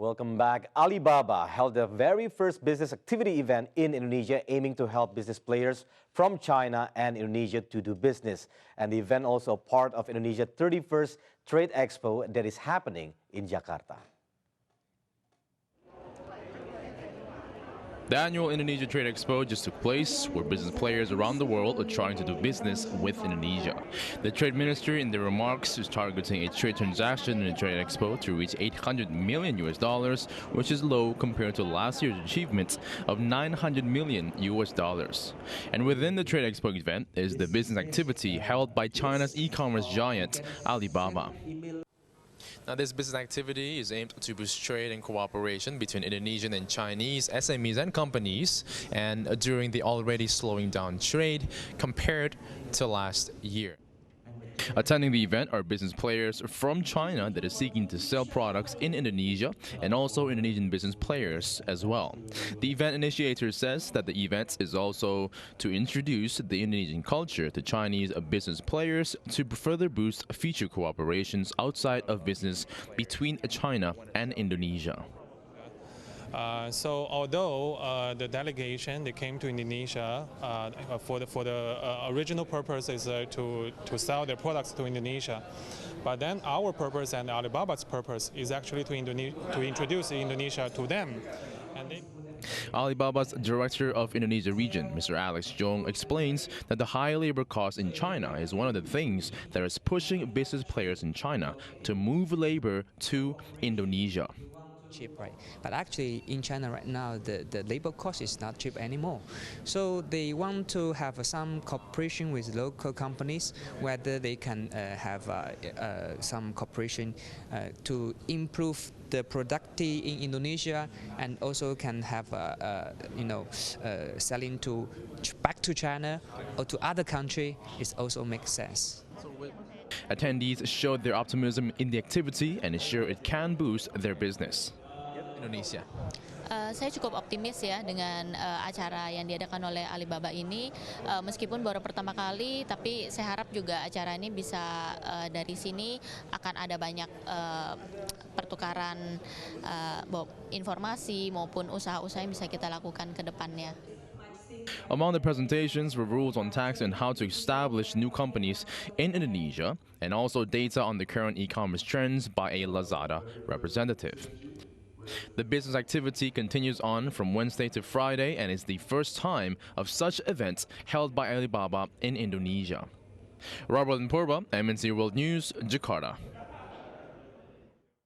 Welcome back. Alibaba held the very first business activity event in Indonesia aiming to help business players from China and Indonesia to do business. And the event also part of Indonesia's 31st Trade Expo that is happening in Jakarta. The annual Indonesia Trade Expo just took place, where business players around the world are trying to do business with Indonesia. The Trade Minister, in their remarks, is targeting a trade transaction in the Trade Expo to reach $800 million, which is low compared to last year's achievement of $900 million. And within the Trade Expo event is the business activity held by China's e-commerce giant, Alibaba. Now, this business activity is aimed to boost trade and cooperation between Indonesian and Chinese SMEs and companies, and during the already slowing down trade compared to last year. Attending the event are business players from China that is seeking to sell products in Indonesia, and also Indonesian business players as well. The event initiator says that the event is also to introduce the Indonesian culture to Chinese business players to further boost future cooperations outside of business between China and Indonesia. So although the delegation they came to Indonesia for the original purpose is to sell their products to Indonesia, but then our purpose and Alibaba's purpose is actually to introduce Indonesia to them. Alibaba's Director of Indonesia region, Mr. Alex Jong, explains that the high labor cost in China is one of the things that is pushing business players in China to move labor to Indonesia. Cheap, right? But actually in China right now the labor cost is not cheap anymore. So they want to have some cooperation with local companies, whether they can have some cooperation to improve the productivity in Indonesia, and also can have selling back to China or to other country. It also makes sense. Attendees showed their optimism in the activity and is sure it can boost their business. Indonesia. Saya cukup optimis ya dengan acara yang diadakan oleh Alibaba ini, meskipun baru pertama kali, tapi saya harap juga acara ini bisa dari sini akan ada banyak pertukaran informasi maupun usaha-usaha yang bisa kita lakukan ke depannya. Among the presentations were rules on tax and how to establish new companies in Indonesia, and also data on the current e-commerce trends by a Lazada representative. The business activity continues on from Wednesday to Friday and is the first time of such events held by Alibaba in Indonesia. Robert Purba, MNC World News, Jakarta.